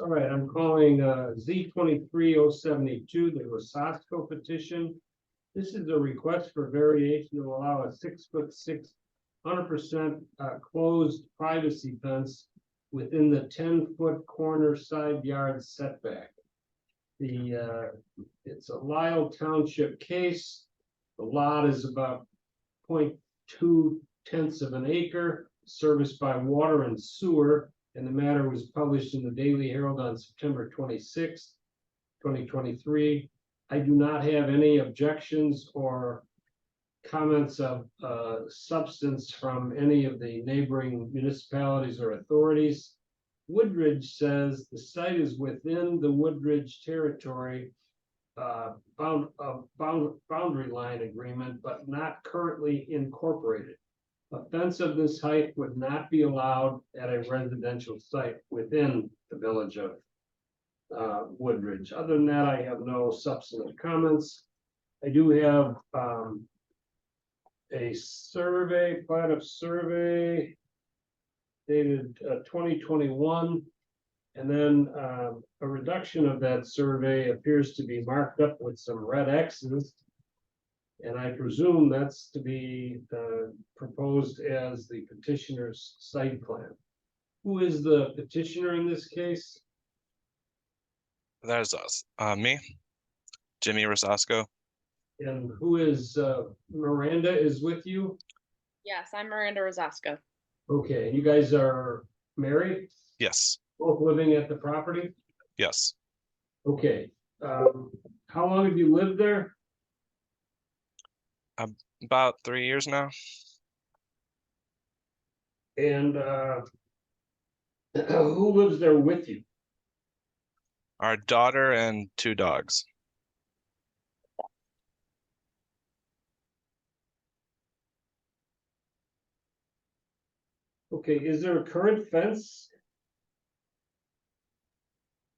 All right, I'm calling Z 23072, the Rosasco petition. This is a request for variation to allow a 6'6", 100% closed privacy fence within the 10-foot corner side yard setback. It's a Lyle Township case. The lot is about 0.2 of an acre, serviced by water and sewer, and the matter was published in the Daily Herald on September 26th, 2023. I do not have any objections or comments of substance from any of the neighboring municipalities or authorities. Woodridge says the site is within the Woodridge territory boundary line agreement, but not currently incorporated. A fence of this height would not be allowed at a residential site within the village of Woodridge. Other than that, I have no substantive comments. I do have a survey, plat of survey dated 2021, and then a reduction of that survey appears to be marked up with some red X's, and I presume that's to be proposed as the petitioner's site plan. Who is the petitioner in this case? That is us. Me, Jimmy Rosasco. And who is Miranda is with you? Yes, I'm Miranda Rosasco. Okay, you guys are married? Yes. Both living at the property? Yes. Okay. How long have you lived there? About 3 years now. And who lives there with you? Our daughter and 2 dogs. Okay, is there a current fence?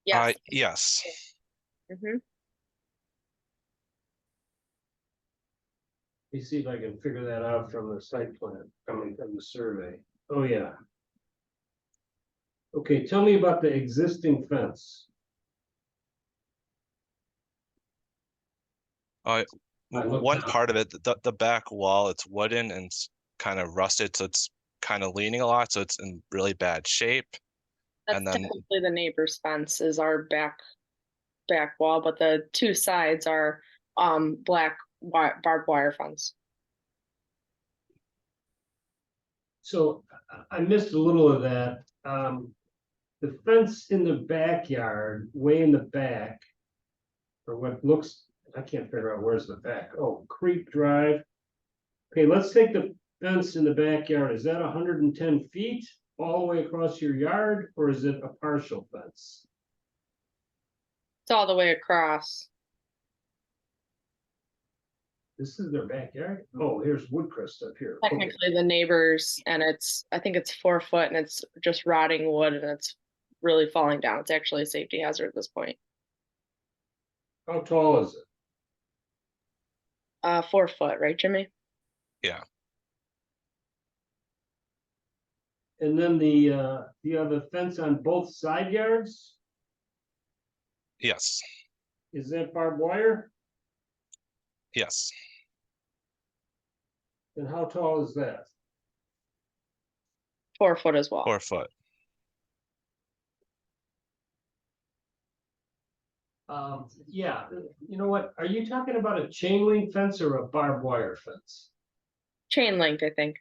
Yes. Yes. Mm-hmm. Let me see if I can figure that out from the site plan, coming from the survey. Oh, yeah. Okay, tell me about the existing fence. One part of it, the back wall, it's wooden and it's kind of rusted, so it's kind of leaning a lot, so it's in really bad shape. That's and then technically the neighbor's fence is our back wall, but the 2 sides are black barbed wire fence. So I missed a little of that. The fence in the backyard, way in the back, or what looks, I can't figure out where's the back. Oh, Creek Drive. Okay, let's take the fence in the backyard. Is that 110 feet all the way across your yard, or is it a partial fence? It's all the way across. This is their backyard? Oh, here's Woodcrest up here. Okay. Technically the neighbors, and I think it's 4 foot, and it's just rotting wood, and it's really falling down. It's actually a safety hazard at this point. How tall is it? 4 foot, right, Jimmy? Yeah. And then the other fence on both side yards? Yes. Is that barbed wire? Yes. And how tall is that? 4 foot as well. 4 foot. Yeah, you know what? Are you talking about a chain link fence or a barbed wire fence? Chain link, I think.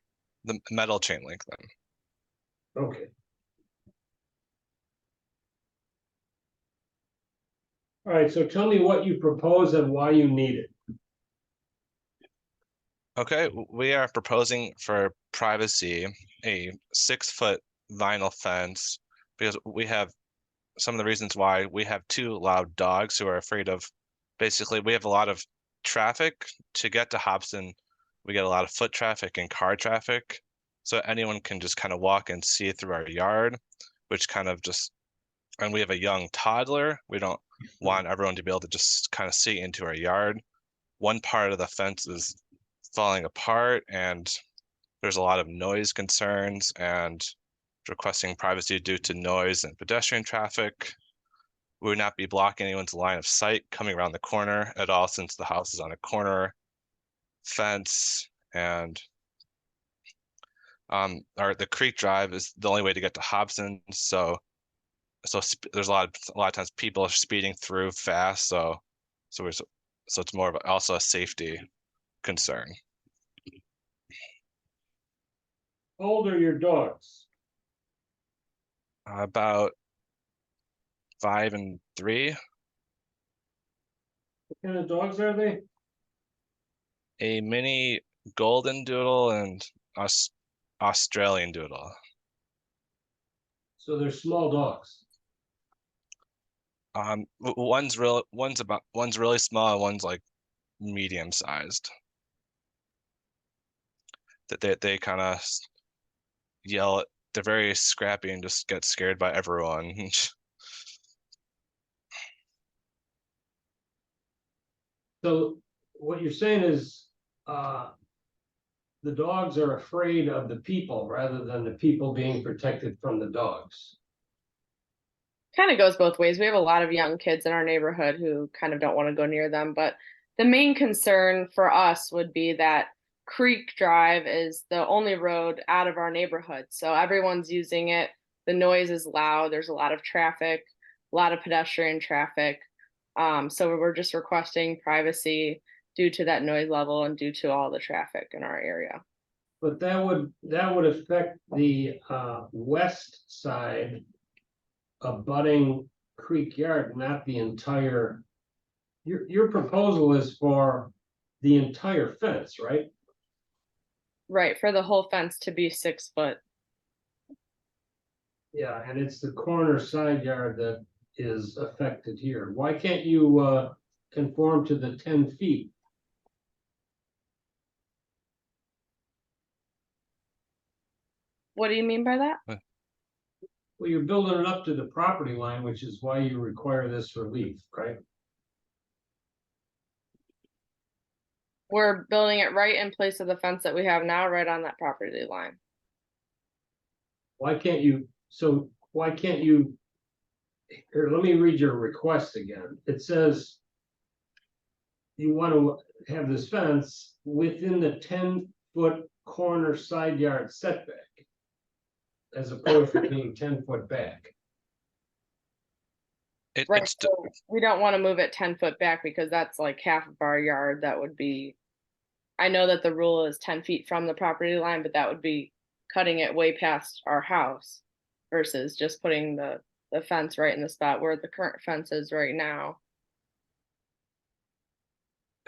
The metal chain link then. Okay. All right, so tell me what you propose and why you need it. Okay, we are proposing for privacy a 6-foot vinyl fence because we have some of the reasons why. We have 2 loud dogs who are afraid of, basically we have a lot of traffic to get to Hobson. We get a lot of foot traffic and car traffic, so anyone can just kind of walk and see through our yard, which kind of just, and we have a young toddler. We don't want everyone to be able to just kind of see into our yard. One part of the fence is falling apart and there's a lot of noise concerns, and requesting privacy due to noise and pedestrian traffic. We would not be blocking anyone's line of sight coming around the corner at all, since the house is on a corner fence, and the creek drive is the only way to get to Hobson. So there's a lot of times people are speeding through fast. So it's more of also a safety concern. How old are your dogs? About 5 and 3. What kind of dogs are they? A mini golden doodle and Australian doodle. So they're small dogs. One's really small and one's like medium sized. That they kind of yell. They're very scrappy and just get scared by everyone. So what you're saying is, the dogs are afraid of the people rather than the people being protected from the dogs. Kind of goes both ways. We have a lot of young kids in our neighborhood who kind of don't want to go near them, but the main concern for us would be that Creek Drive is the only road out of our neighborhood. So everyone's using it. The noise is loud. There's a lot of traffic, a lot of pedestrian traffic. So we're just requesting privacy due to that noise level and due to all the traffic in our area. But that would affect the west side abutting Creek Yard, not the entire. Your proposal is for the entire fence, right? Right, for the whole fence to be 6 foot. Yeah, and it's the corner side yard that is affected here. Why can't you conform to the 10 feet? What do you mean by that? Well, you're building it up to the property line, which is why you require this relief, right? We're building it right in place of the fence that we have now, right on that property line. Why can't you, here, let me read your request again. It says you want to have this fence within the 10-foot corner side yard setback, as opposed to being 10 foot back. Right, It's so we don't want to move it 10 foot back because that's like half of our yard. That would be, I know that the rule is 10 feet from the property line, but that would be cutting it way past our house versus just putting the fence right in the spot where the current fence is right now.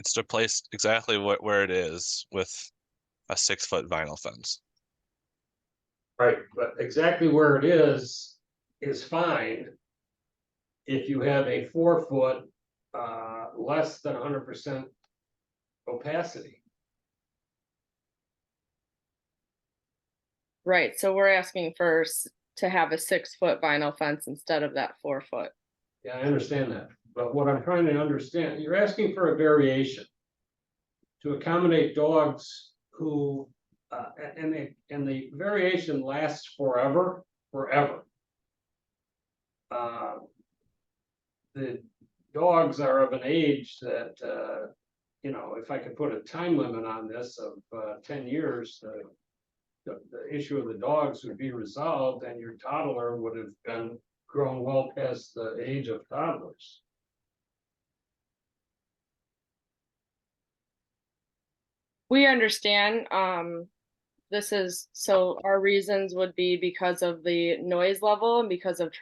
it's to place exactly where it is with a 6-foot vinyl fence. Right, but exactly where it is fine if you have a 4-foot, less than 100% opacity. Right, so we're asking to have a 6 foot vinyl fence instead of that 4 foot. Yeah, I understand that, but what I'm trying to understand, you're asking for a variation to accommodate dogs who, and the variation lasts forever. The dogs are of an age that, if I could put a time limit on this of 10 years, the issue of the dogs would be resolved and your toddler would have been grown well past the age of toddlers. We understand, so our reasons would be because of the noise level and because of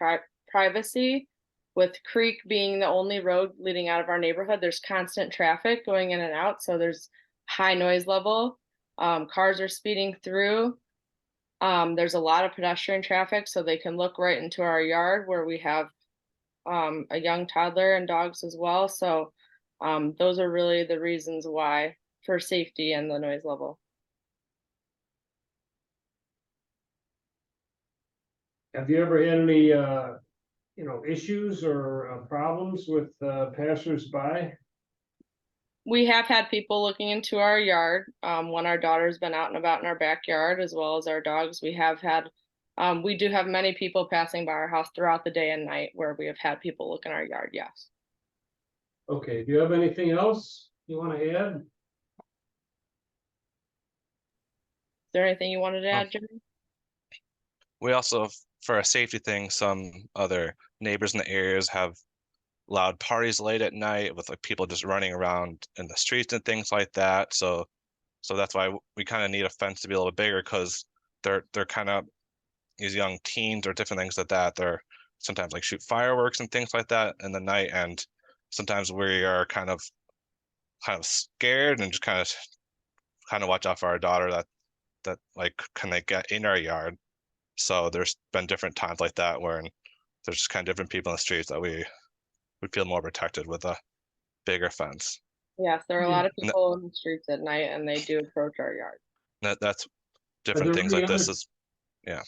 privacy. With Creek being the only road leading out of our neighborhood, there's constant traffic going in and out, so there's high noise level. Cars are speeding through. There's a lot of pedestrian traffic, so they can look right into our yard where we have a young toddler and dogs as well. So those are really the reasons why, for safety and the noise level. Have you ever had any, issues or problems with passersby? We have had people looking into our yard when our daughter's been out and about in our backyard, as well as our dogs. We have had We do have many people passing by our house throughout the day and night where we have had people look in our yard, yes. Okay, do you have anything else you want to add? Is there anything you wanted to Oh. add, Jimmy? We also, for a safety thing, some other neighbors in the areas have loud parties late at night with like people just running around in the streets and things like that. So that's why we kind of need a fence to be a little bigger, because they're kind of these young teens or different things like that. They're sometimes like shoot fireworks and things like that in the night, and sometimes we are kind of scared and just kind of watch out for our daughter that like can they get in our yard. So there's been different times like that where there's just kind of different people in the streets that we feel more protected with a bigger fence. Yes, there are a lot of And people in the streets at night and they do approach our yard. that's Are different there things any like this other- is, yeah.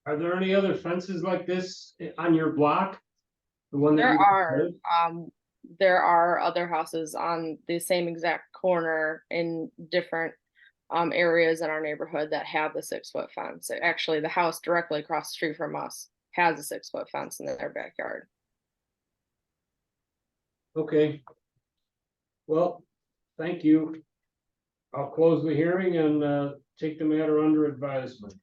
Are there any other fences like this on your block? The one that There you are, proposed? there are other houses on the same exact corner in different areas in our neighborhood that have the 6-foot fence. Actually, the house directly across the street from us has a 6-foot fence in their backyard. Okay. Well, thank you. I'll close the hearing and take the matter under advisement.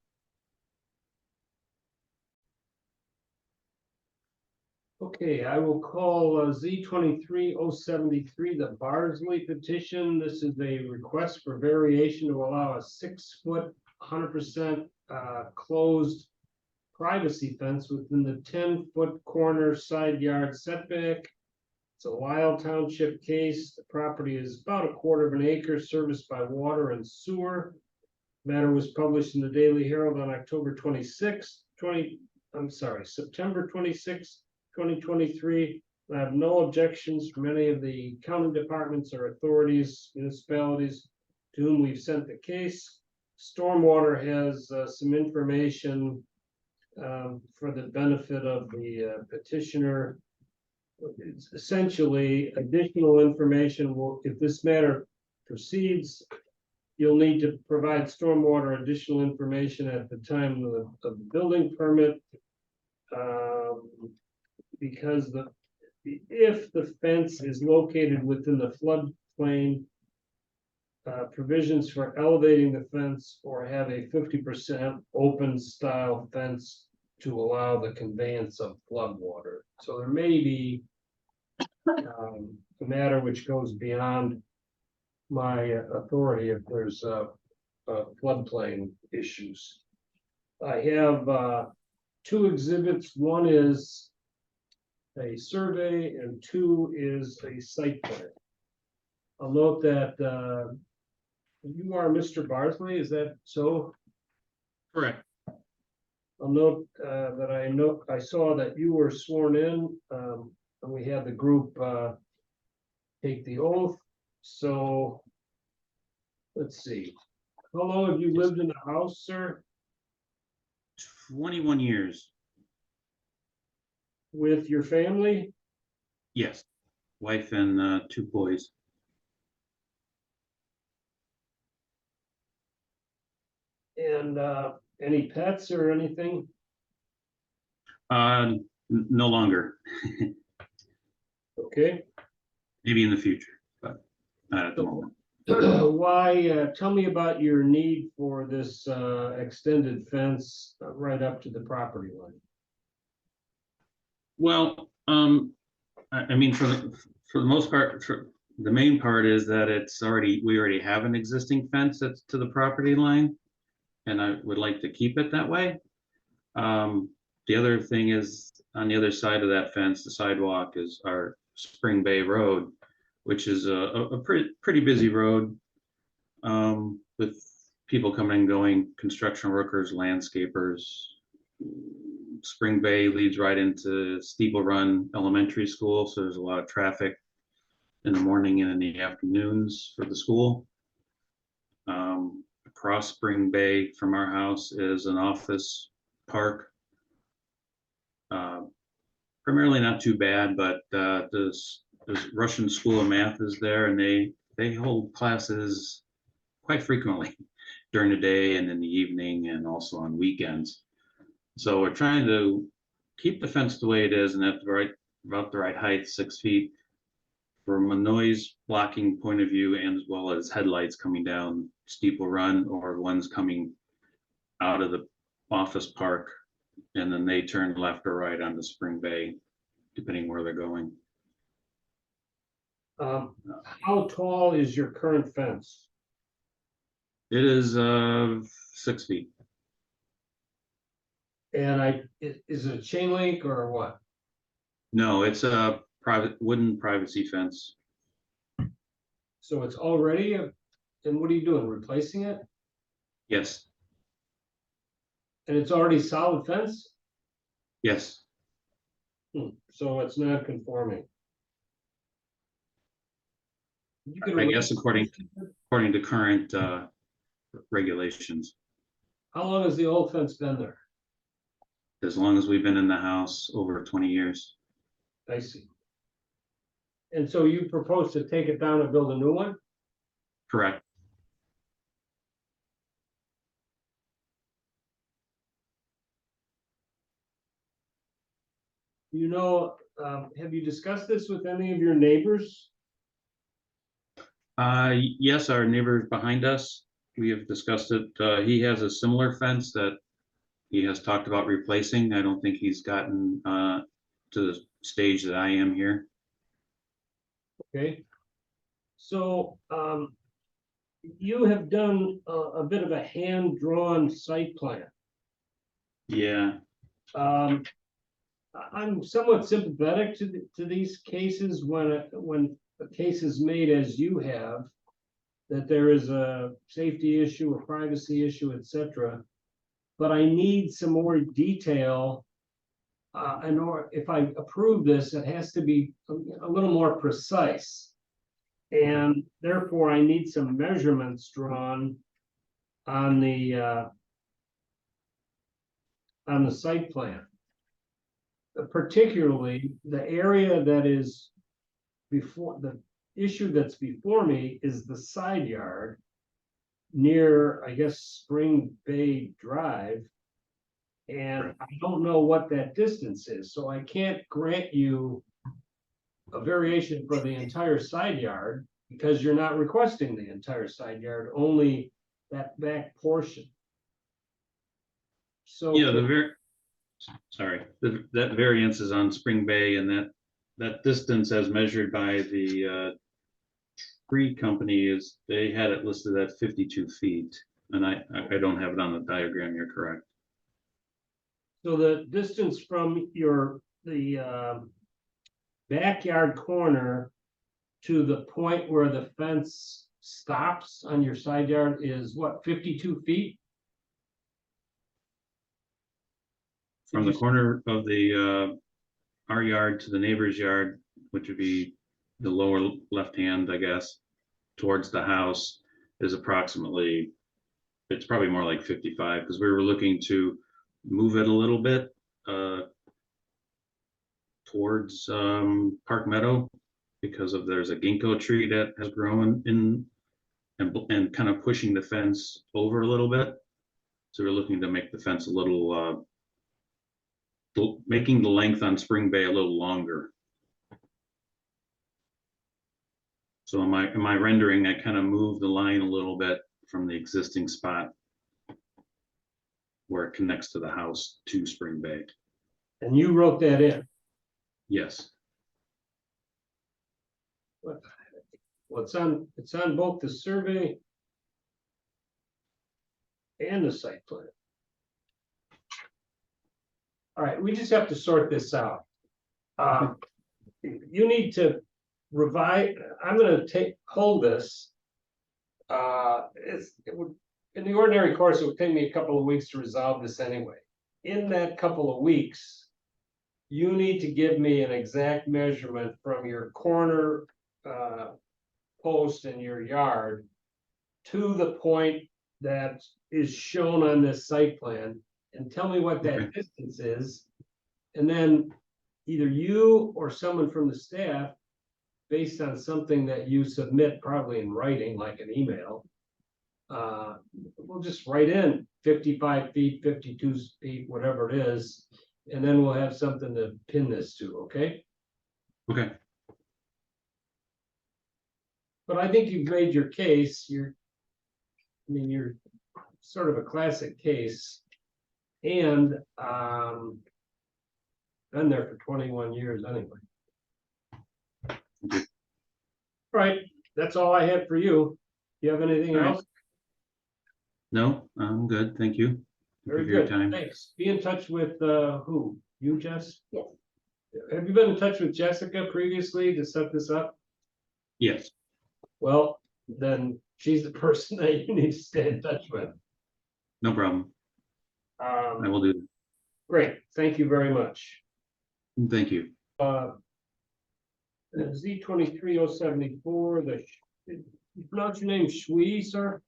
Okay, I will call Z 23-073, the Barsley petition. This is a request for variation to allow a 6-foot, 100% closed privacy fence within the 10-foot corner side yard setback. It's a Lyle Township case. The property is about a quarter of an acre, serviced by water and sewer. Matter was published in the Daily Herald on October 26th, September 26th, 2023. I have no objections from any of the county departments or authorities, municipalities to whom we've sent the case. Stormwater has some information for the benefit of the petitioner. It's essentially additional information. If this matter proceeds, you'll need to provide stormwater additional information at the time of the building permit. Because if the fence is located within the floodplain, provisions for elevating the fence or have a 50% open style fence to allow the conveyance of flood water. So there may be a matter which goes beyond my authority if there's floodplain issues. I have 2 exhibits. One is a survey and 2 is a site plan. I'll note that you are Mr. Barsley, is that so? Correct. I'll note that I saw that you were sworn in, and we had the group take the oath. So let's see. How long have you lived in the house, sir? 21 years. With your family? Yes. Wife and 2 boys. And any pets or anything? No longer. Okay. Maybe in the future, but not at the moment. Why, tell me about your need for this extended fence right up to the property line. Well, I mean, for the most part, the main part is that we already have an existing fence that's to the property line, and I would like to keep it that way. The other thing is, on the other side of that fence, the sidewalk is our Spring Bay Road, which is a pretty busy road with people coming and going, construction workers, landscapers. Spring Bay leads right into Steeple Run Elementary School, so there's a lot of traffic in the morning and in the afternoons for the school. Across Spring Bay from our house is an office park. Primarily not too bad, but this Russian School of Math is there, and they hold classes quite frequently during the day and in the evening and also on weekends. So we're trying to keep the fence the way it is and at the right, about the right height, 6 feet. From a noise blocking point of view and as well as headlights coming down Steeple Run or ones coming out of the office park. And then they turn left or right onto Spring Bay, depending where they're going. How tall is your current fence? It is 6 feet. And is it a chain link or what? No, it's a private wooden privacy fence. So it's already and what are you doing? Replacing it? Yes, And it's already solid fence? yes. So it's not conforming. You could I guess according to current regulations, How long has the old fence been there? as long as we've been in the house, over 20 years. I see. And so you propose to take it down and build a new one? Correct. You know, have you discussed this with any of your neighbors? Yes, our neighbor behind us, we have discussed it. He has a similar fence that he has talked about replacing. I don't think he's gotten to the stage that I am here. Okay. So, you have done a bit of a hand-drawn site plan. Yeah, I'm somewhat sympathetic to these cases when a case is made as you have, that there is a safety issue, a privacy issue, etc. But I need some more detail. Or if I approve this, it has to be a little more precise. And therefore, I need some measurements drawn on the site plan. Particularly, the area that is before, the issue that's before me is the side yard near, I guess, Spring Bay Drive. And I don't know what that distance is, so I can't grant you a variation for the entire side yard because you're not requesting the entire side yard, only that back portion. So yeah, that variance is on Spring Bay, and that distance as measured by the tree company is, they had it listed at 52 feet. And I don't have it on the diagram, you're correct. So the distance from the backyard corner to the point where the fence stops on your side yard is what, 52 feet? From the corner of the our yard to the neighbor's yard, which would be the lower left hand, I guess, towards the house, is approximately, it's probably more like 55, because we were looking to move it a little bit towards Park Meadow, because of there's a ginkgo tree that has grown in and kind of pushing the fence over a little bit. So we're looking to make the fence a little making the length on Spring Bay a little longer. So in my rendering, I kind of moved the line a little bit from the existing spot where it connects to the house to Spring Bay. And you wrote that in. Yes, Well, it's on both the survey and the site plan. All right, we just have to sort this out. You need to revise, I'm gonna hold this. In the ordinary course, it would take me a couple of weeks to resolve this anyway. In that couple of weeks, you need to give me an exact measurement from your corner post in your yard to the point that is shown on this site plan, and tell me what that Okay. distance is. And then either you or someone from the staff, based on something that you submit probably in writing, like an email, we'll just write in 55 feet, 52 feet, whatever it is. And then we'll have something to pin this to, okay? Okay, But I think you've made your case. You're sort of a classic case. And, been there for 21 years anyway. All right, that's all I have for you. Do you have anything All right. else? no, I'm good, thank you. Thank you Very for your good, time. thanks. Be in touch with, who? You, Jess? Yes. Have you been in touch with Jessica previously to set this up? Yes, Well, then she's the person that you need to stay in touch with. no problem, I will do Great, thank you very much. that. Thank you. Z 23074, you pronounce your name Shui, sir?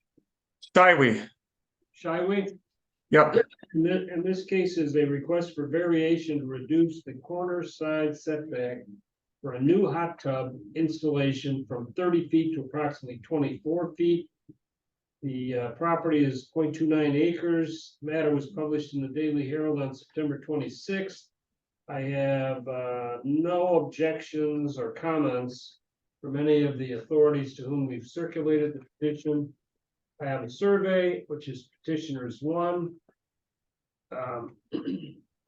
Skyway, Shiwi? yep, In this case is a request for variation to reduce the corner side setback for a new hot tub installation from 30 feet to approximately 24 feet. The property is 0.29 acres. Matter was published in the Daily Herald on September 26th. I have no objections or comments from any of the authorities to whom we've circulated the petition. I have a survey, which is petitioners 1.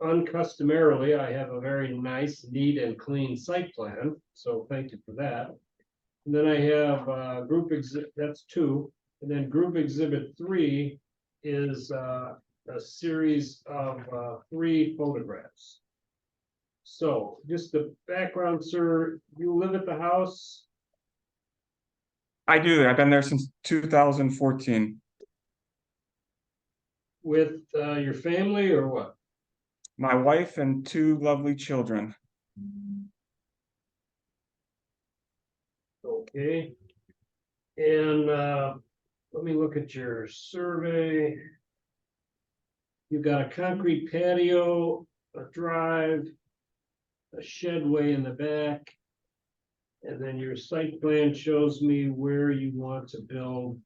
Uncustomarily, I have a very nice, neat and clean site plan, so thank you for that. And then I have group exhibit, that's 2, and then group exhibit 3 is a series of 3 photographs. So just the background, sir, you live at the house? I do. I've been there since 2014. With your family or what? My wife and 2 lovely children. Okay. And let me look at your survey. You've got a concrete patio, a drive, a shedway in the back. And then your site plan shows me where you want to build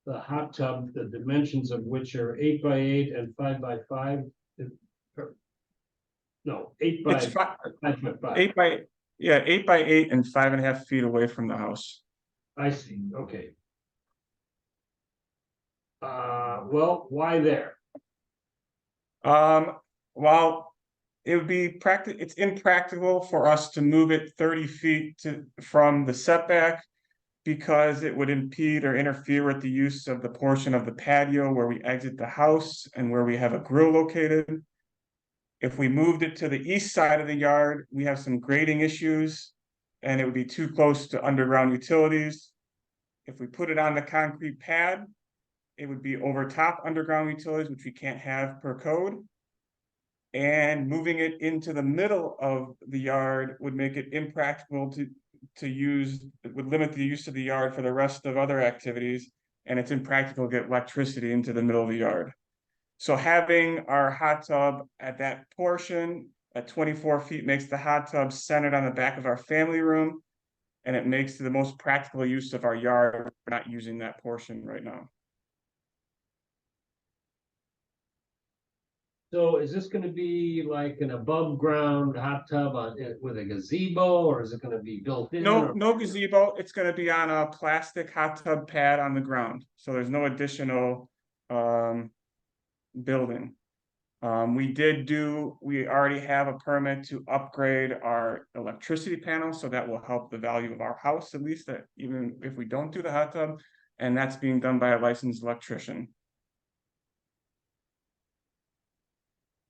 the hot tub, the dimensions of which are 8 by 8 and 5 by 5. No, 8 by It's 5 by 5. 8 by 8 and 5.5 feet away from the house. I see, okay. Well, why there? Well, it would be it's impractical for us to move it 30 feet from the setback because it would impede or interfere with the use of the portion of the patio where we exit the house and where we have a grill located. If we moved it to the east side of the yard, we have some grading issues and it would be too close to underground utilities. If we put it on the concrete pad, it would be over top underground utilities, which we can't have per code. And moving it into the middle of the yard would make it impractical to use, it would limit the use of the yard for the rest of other activities. And it's impractical to get electricity into the middle of the yard. So having our hot tub at that portion at 24 feet makes the hot tub centered on the back of our family room. And it makes the most practical use of our yard. We're not using that portion right now. So is this gonna be like an above ground hot tub with a gazebo, or is it gonna be built in? No gazebo. It's going to be on a plastic hot tub pad on the ground. So there's no additional building. We already have a permit to upgrade our electricity panel, so that will help the value of our house, at least that even if we don't do the hot tub, and that's being done by a licensed electrician.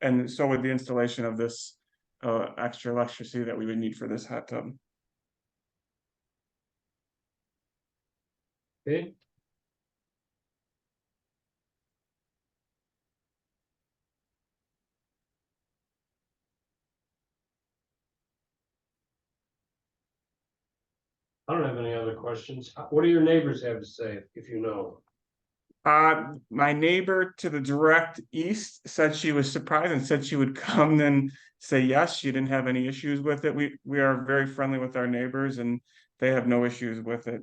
And so with the installation of this extra electricity that we would need for this hot tub. Okay. I don't have any other questions. What do your neighbors have to say, if you know? My neighbor to the direct east said she was surprised and said she would come and say yes. She didn't have any issues with it. We are very friendly with our neighbors and they have no issues with it.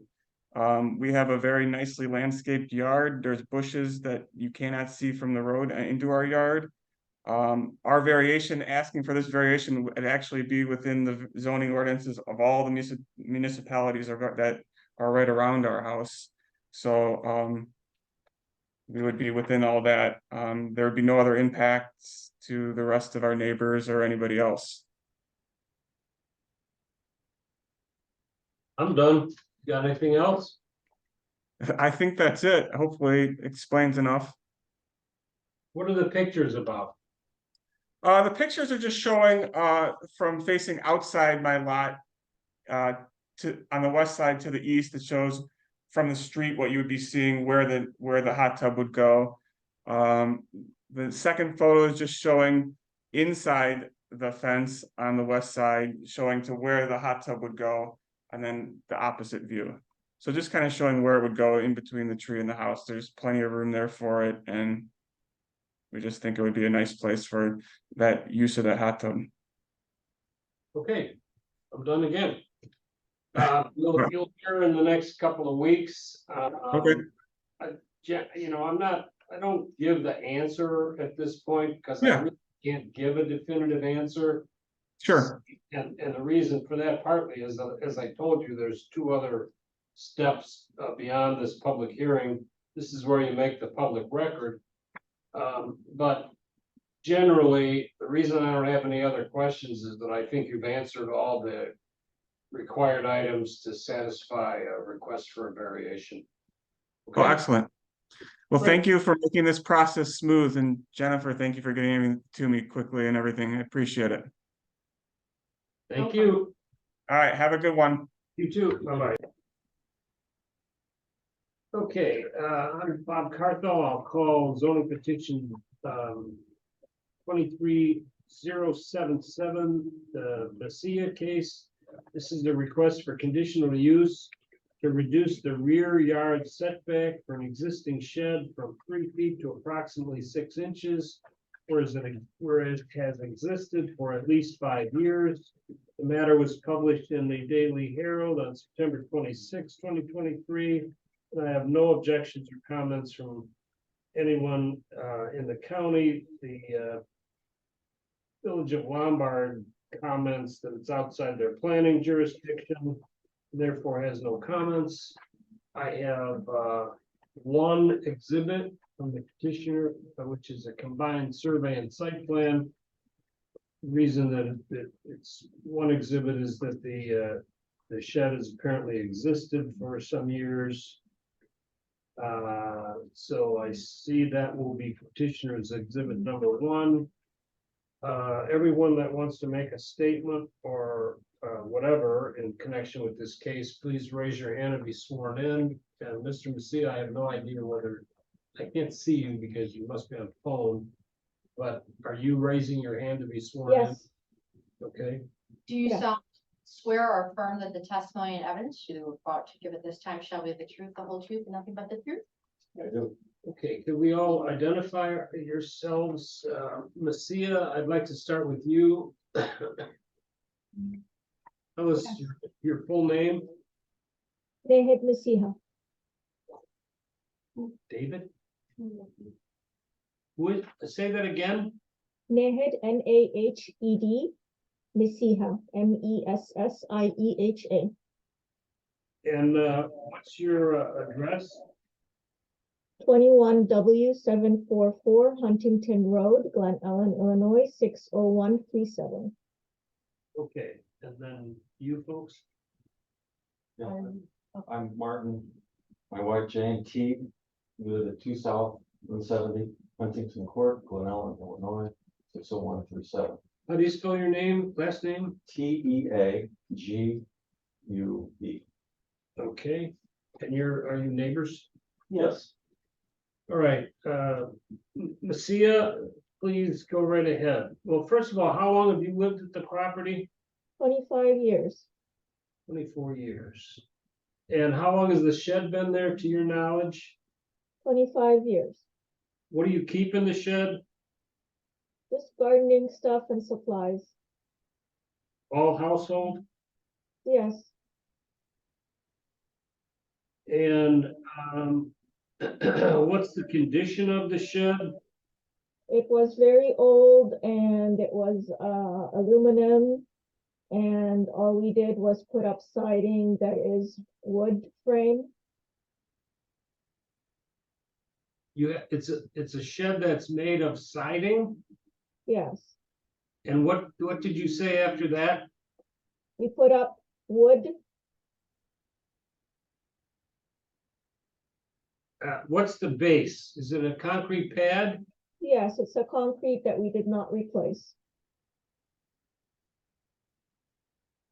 We have a very nicely landscaped yard. There's bushes that you cannot see from the road into our yard. Our variation, asking for this variation would actually be within the zoning ordinances of all the municipalities that are right around our house. So, we would be within all that. There would be no other impacts to the rest of our neighbors or anybody else. I'm done. Got anything else? I think that's it. Hopefully explains enough. What are the pictures about? The pictures are just showing from facing outside my lot on the west side to the east. It shows from the street what you would be seeing where the hot tub would go. The second photo is just showing inside the fence on the west side, showing to where the hot tub would go, and then the opposite view. So just kind of showing where it would go in between the tree and the house. There's plenty of room there for it, and we just think it would be a nice place for that use of that hot tub. Okay, I'm done again. You'll hear in the next couple of weeks. Okay. I don't give the answer at this point because I Yeah. really can't give a definitive answer. Sure. And the reason for that partly is, as I told you, there's two other steps beyond this public hearing. This is where you make the public record. But generally, the reason I don't have any other questions is that I think you've answered all the required items to satisfy a request for a variation. Oh, Okay, excellent. Well, Great. thank you for making this process smooth, and Jennifer, thank you for getting everything to me quickly and everything. I appreciate it. thank you. All right, have a good one. You too. Bye-bye. Okay, I'm Bob Carthel. I'll call zoning petition 23077, the Messia case. This is the request for conditional use to reduce the rear yard setback for an existing shed from 3 feet to approximately 6 inches, where it has existed for at least 5 years. The matter was published in the Daily Herald on September 26, 2023. And I have no objections or comments from anyone in the county. The Village of Lombard comments that it's outside their planning jurisdiction, therefore has no comments. I have one exhibit from the petitioner, which is a combined survey and site plan. The reason that it's one exhibit is that the shed has apparently existed for some years. So I see that will be petitioner's exhibit number 1. Everyone that wants to make a statement or whatever in connection with this case, please raise your hand and be sworn in. And Mr. Messia, I have no idea whether, I can't see you because you must be on phone, but are you raising your hand to be sworn in? Yes. Okay, Do you Yeah. swear or affirm that the testimony and evidence you are about to give at this time shall be the truth, the whole truth, and nothing but the truth? I do. okay, could we all identify yourselves? Messia, I'd like to start with you. Tell us your full name. Nehed Masiha. David? Say that again? Nehed, Nahed, Masiha, Messiah. And what's your address? 21W744 Huntington Road, Glen Ellen, Illinois, 60137. Okay, and then you folks? Yeah, I'm Martin, my wife Jane Teague, we live at 2 South 170 Huntington Court, Glen Ellen, Illinois, 60137. How do you spell your name, last name? TEAGUE. Okay, and are you neighbors? Yes. All right, Messia, please go right ahead. Well, first of all, how long have you lived at the property? 25 years. 24 years. And how long has the shed been there, to your knowledge? 25 years. What do you keep in the shed? Just gardening stuff and supplies. All household? Yes. And, what's the condition of the shed? It was very old and it was aluminum. And all we did was put up siding that is wood frame. It's a shed that's made of siding? Yes, And what did you say after that? we put up wood. What's the base? Is it a concrete pad? Yes, it's a concrete that we did not replace.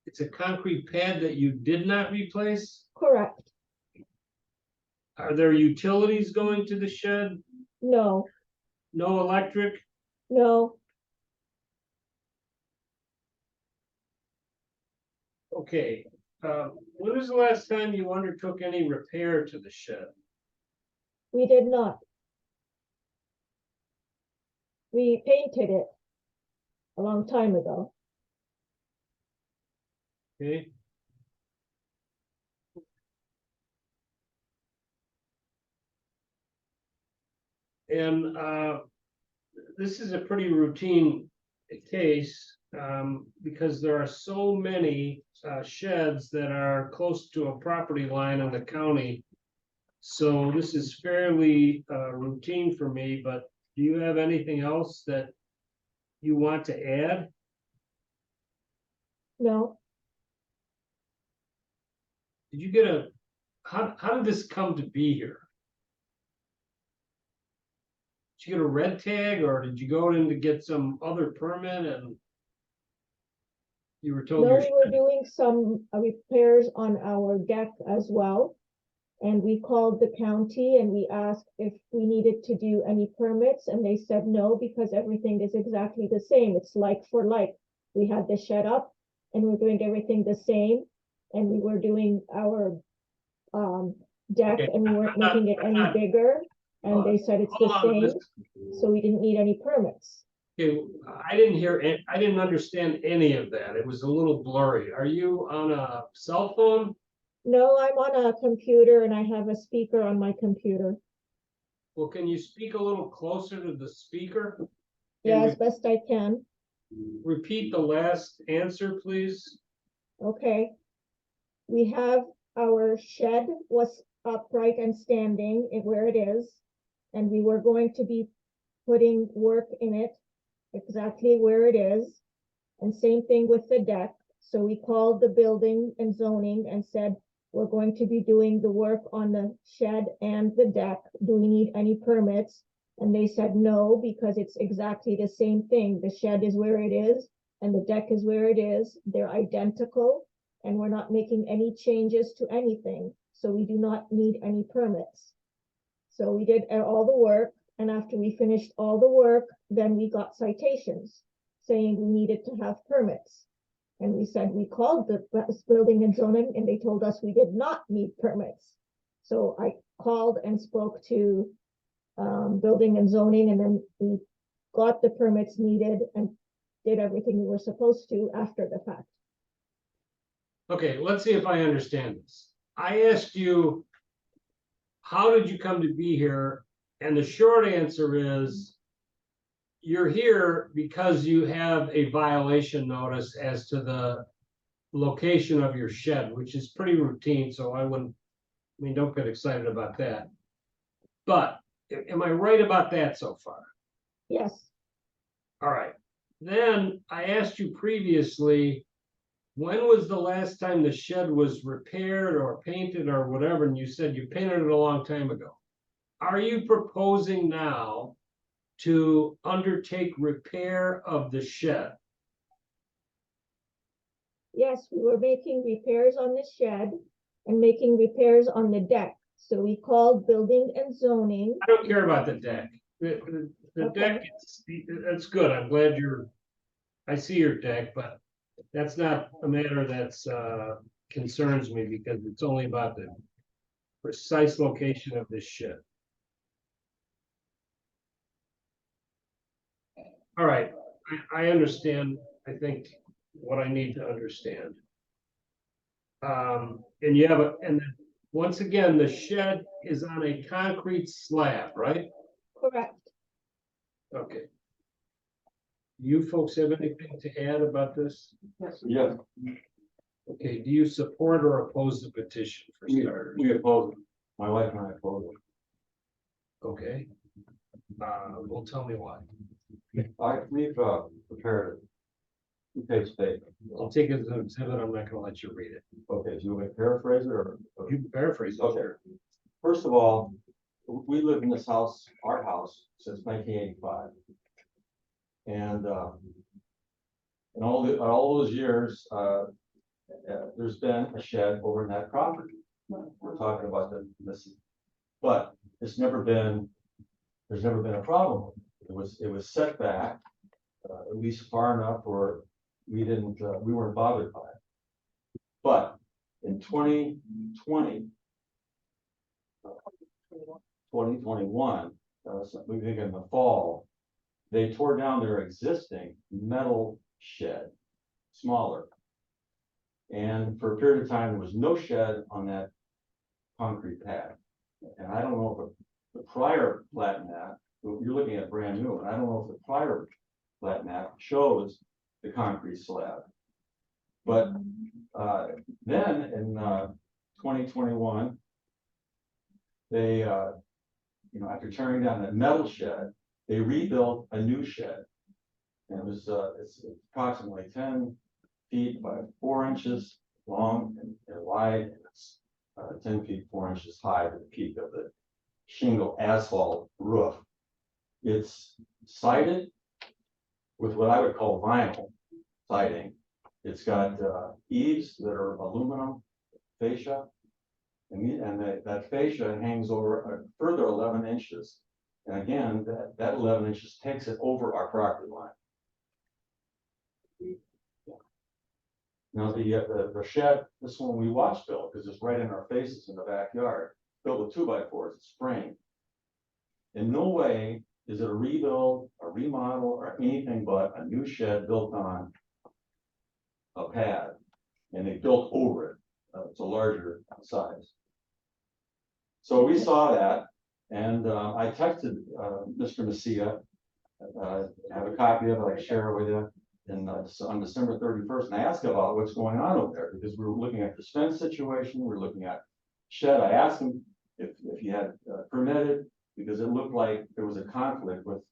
It's a concrete pad that you did not replace? Correct. Are there utilities going to the shed? No, No electric? no, Okay, when was the last time you undertook any repair to the shed? we did not. We painted it a long time ago. Okay. And this is a pretty routine case, because there are so many sheds that are close to a property line in the county. So this is fairly routine for me, but do you have anything else that you want to add? No, Did you get how did this come to be here? Did you get a red tag or did you go in to get some other permit and you were told no, your we were doing some repairs on our deck as well. And we called the county and we asked if we needed to do any permits, and they said no, because everything is exactly the same. It's like for like. We had the shed up and we're doing everything the same. And we were doing our deck Okay, and we weren't I'm not- making it I'm any not- bigger. And they said it's Hold the on, same, listen. so we didn't need any permits. Okay, I didn't hear it. I didn't understand any of that. It was a little blurry. Are you on a cell phone? No, I'm on a computer and I have a speaker on my computer. Well, can you speak a little closer to the speaker? Yeah, And as best I can. repeat the last answer, please. Okay. We have our shed was upright and standing where it is. And we were going to be putting work in it exactly where it is. And same thing with the deck. So we called the building and zoning and said, we're going to be doing the work on the shed and the deck. Do we need any permits? And they said no, because it's exactly the same thing. The shed is where it is and the deck is where it is. They're identical and we're not making any changes to anything. So we do not need any permits. So we did all the work, and after we finished all the work, then we got citations saying we needed to have permits. And we said, we called the building and zoning and they told us we did not need permits. So I called and spoke to building and zoning, and then we got the permits needed and did everything we were supposed to after the fact. Okay, let's see if I understand this. I asked you, how did you come to be here? And the short answer is, you're here because you have a violation notice as to the location of your shed, which is pretty routine, so I mean, don't get excited about that. But am I right about that so far? Yes, All right. Then I asked you previously, when was the last time the shed was repaired or painted or whatever? And you said you painted it a long time ago. Are you proposing now to undertake repair of the shed? yes, we were making repairs on the shed and making repairs on the deck. So we called building and zoning. I don't care about the deck. The deck, that's good. I'm glad I see your deck, but that's not a matter that's concerns me, because it's only about the precise location of this shed. All right, I understand, I think, what I need to understand. And you have and once again, the shed is on a concrete slab, right? Correct. Okay. You folks have anything to add about this? Yes, Okay, do you support or oppose the petition for starters? we oppose it. My wife and I oppose it. Okay. Well, tell me why. We've prepared it. DuPage paper. I'll take it as an exhibit, I'm not gonna let you read it. Okay, so you want me to paraphrase it or? You can paraphrase it. Okay. First of all, we lived in this house, our house, since 1985. And in all those years, there's been a shed over in that property. We're talking about this, but there's never been a problem. It was set back, at least far enough where we weren't bothered by it. But in 2021, we think in the fall, they tore down their existing metal shed, smaller. And for a period of time, there was no shed on that concrete pad. And I don't know if the prior plat map, you're looking at brand new, and I don't know if the prior plat map shows the concrete slab. But then in 2021, they, after tearing down that metal shed, they rebuilt a new shed. And it was, it's approximately 10 feet by 4 inches long and wide. And it's 10 feet, 4 inches high to the peak of the shingle asphalt roof. It's sided with what I would call vinyl siding. It's got eaves that are aluminum fascia, and that fascia hangs over a further 11 inches. And again, that 11 inches takes it over our property line. Now the shed, this one we watched build because it's right in our faces in the backyard, built with 2x4s, it's framed. In no way is it a rebuild, a remodel, or anything but a new shed built on a pad, and they built over it. It's a larger size. So we saw that, and I texted Mr. Messia. I have a copy of it. I can share it with you. And on December 31st, and I asked about what's going on over there because we were looking at the fence situation. We were looking at shed. I asked him if he had permitted, because it looked like there was a conflict with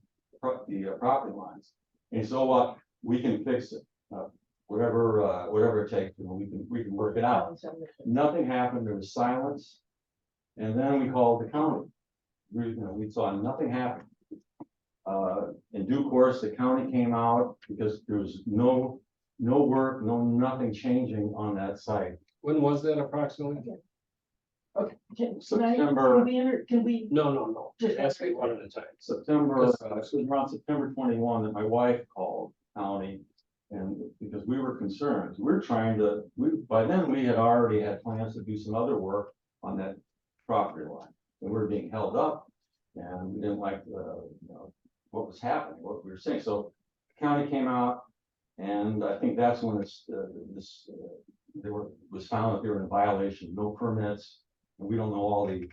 the property lines. And he said, "Oh, we can fix it. Whatever it takes, we can work it out." Nothing happened. There was silence, and then we called the county. We saw nothing happen. In due course, the county came out because there was no work, nothing changing on that site. When was that approximately? Okay, September. can we, No, just ask me one at a time. September, it was around September 21 that my wife called county, and because we were concerned, by then we had already had plans to do some other work on that property line, and we were being held up, and we didn't like what was happening, what we were saying. So the county came out, and I think that's when was found that they were in violation, no permits, and we don't know all the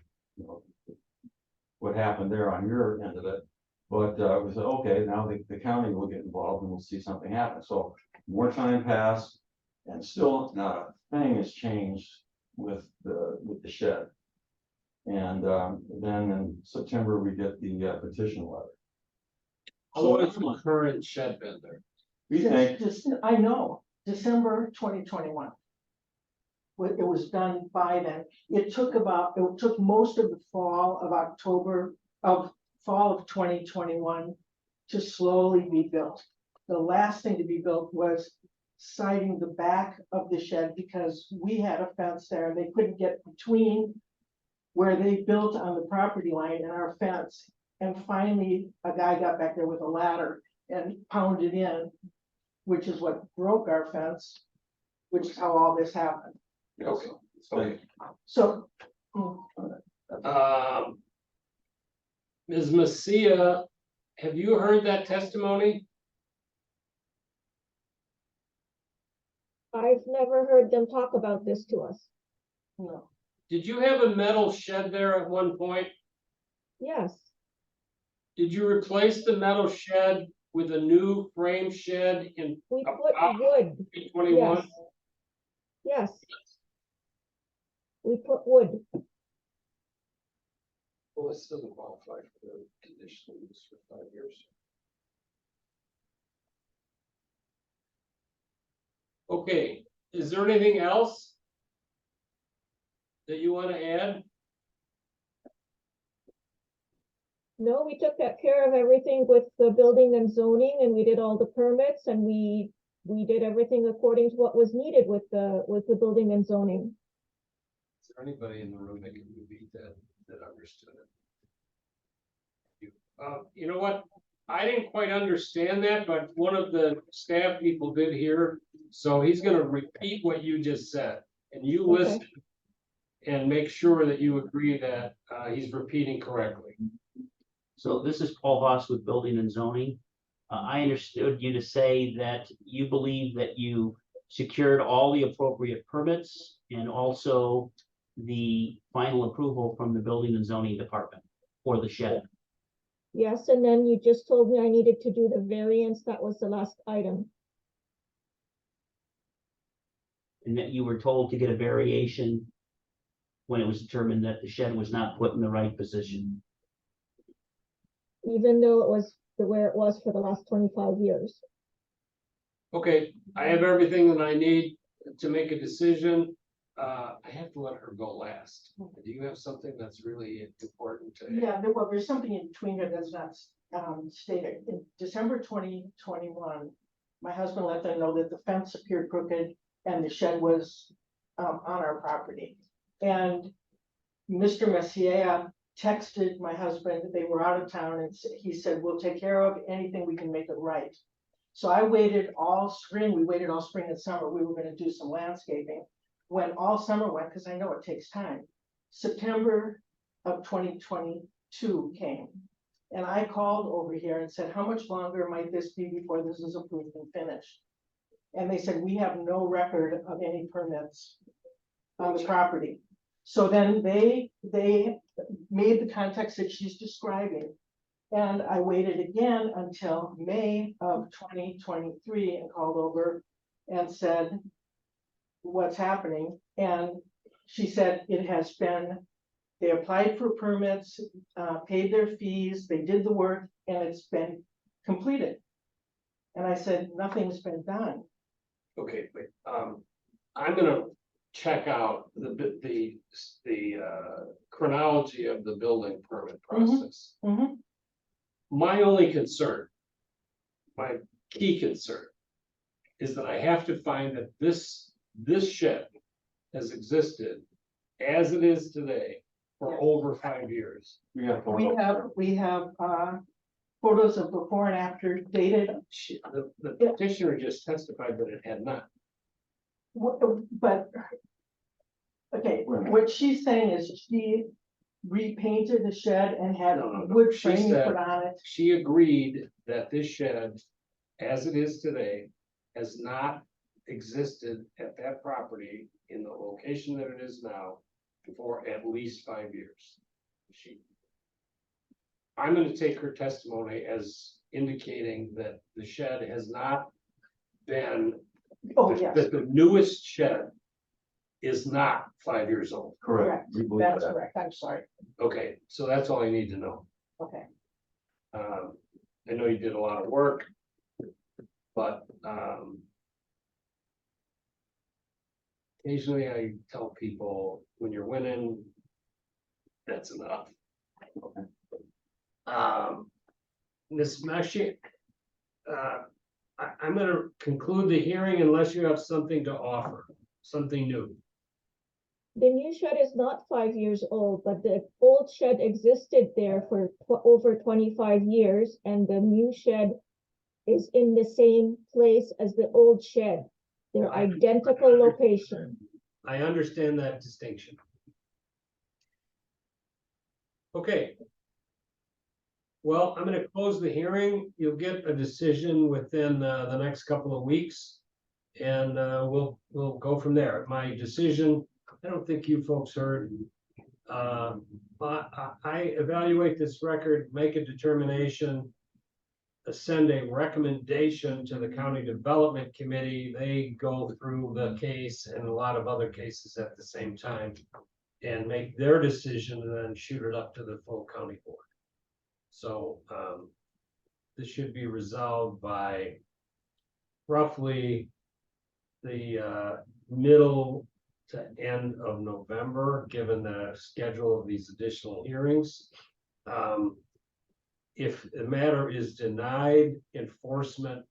what happened there on your end of it. But we said, okay, now the county will get involved and we'll see something happen. So more time passed, and still not a thing has changed with the shed. And then in September we get the petition letter. How long has the current shed been there? We think I know, December 2021. It was done by then. It took most of the fall of 2021 to slowly be built. The last thing to be built was siding the back of the shed because we had a fence there and they couldn't get between where they built on the property line and our fence. And finally, a guy got back there with a ladder and pounded in, which is what broke our fence, which is how all this happened. Okay. So, Ms. Messia, have you heard that testimony? I've never heard them talk about this to us. no. Did you have a metal shed there at one point? Yes, Did you replace the metal shed with a new frame shed in we put about wood, 2021? yes. Yes. We put wood. Well, this doesn't qualify for the conditional use for 5 years. Okay, is there anything else that you want to add? No, we took that care of everything with the building and zoning, and we did all the permits, and we did everything according to what was needed with the building and zoning. Is there anybody in the room that can repeat that understood it? You know what? I didn't quite understand that, but one of the staff people did hear, so he's gonna repeat what you just said, and you Okay. listen and make sure that you agree that he's repeating correctly. So this is Paul Voss with Building and Zoning. I understood you to say that you believe that you secured all the appropriate permits and also the final approval from the Building and Zoning Department for the shed. Yes, and then you just told me I needed to do the variance. That was the last item. And that you were told to get a variation when it was determined that the shed was not put in the right position. Even though it was where it was for the last 25 years. Okay, I have everything that I need to make a decision. I have to let her go last. Do you have something that's really important to? Yeah, there's something in between here that's not stated. In December 2021, my husband let them know that the fence appeared crooked and the shed was on our property. And Mr. Messier texted my husband, they were out of town, and he said, we'll take care of anything we can make it right. So I waited all spring, we waited all spring and summer, we were gonna do some landscaping. When all summer went, because I know it takes time, September of 2022 came. And I called over here and said, how much longer might this be before this is approved and finished? And they said, we have no record of any permits on the property. So then they made the context that she's describing. And I waited again until May of 2023 and called over and said, what's happening? And she said, it has been, they applied for permits, paid their fees, they did the work, and it's been completed. And I said, nothing's been done. Okay, wait, I'm gonna check out the chronology of the building permit process. Mhm. My only concern, my key concern, is that I have to find that this shed has existed as it is today for Yes. over 5 years. We have. We have photos of before and after dated. The petitioner just testified that it had not. But, okay, what she's saying is she repainted the shed and had No. wood She framing said- put on it. She agreed that this shed, as it is today, has not existed at that property in the location that it is now for at least 5 years. I'm gonna take her testimony as indicating that the shed has not been, Oh, yes, that the newest shed is not 5 years old. correct. We believe That's that. correct. I'm sorry. Okay, so that's all I need to know. Okay. I know you did a lot of work, but, occasionally I tell people, when you're winning, that's enough. Ms. Meshi, I'm gonna conclude the hearing unless you have something to offer, something new. The new shed is not 5 years old, but the old shed existed there for over 25 years, and the new shed is in the same place as the old shed. They're identical location. I understand that distinction. Okay. Well, I'm gonna close the hearing. You'll get a decision within the next couple of weeks. And we'll go from there. My decision I don't think you folks heard. But I evaluate this record, make a determination. Send a recommendation to the County Development Committee. They go through the case and a lot of other cases at the same time. And make their decision and then shoot it up to the full county board. So this should be resolved by roughly the middle to end of November, given the schedule of these additional hearings. If the matter is denied, enforcement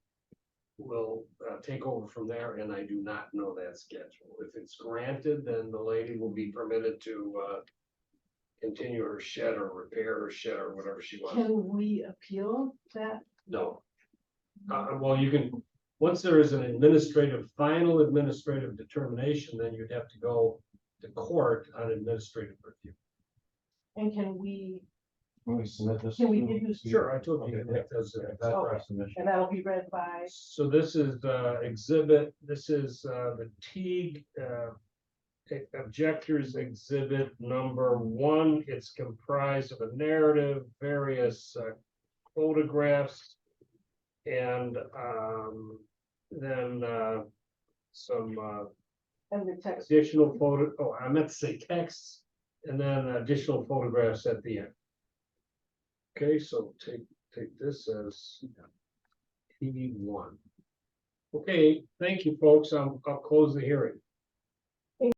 will take over from there, and I do not know that schedule. If it's granted, then the lady will be permitted to continue her shed or repair her shed or whatever she wants. Can we appeal that? No. Well, you can, once there is an final administrative determination, then you'd have to go to court on administrative review. And can we Submit this. give to- you? Sure, I told you. Okay, that those, That's Okay. our submission. And that'll be read by, So this is the exhibit, this is the Teague objectors exhibit number 1. It's comprised of a narrative, various photographs, and then some and the text. additional I meant to say texts, and then additional photographs at the end. Okay, so take this as T1. Okay, thank you, folks. I'll close the hearing.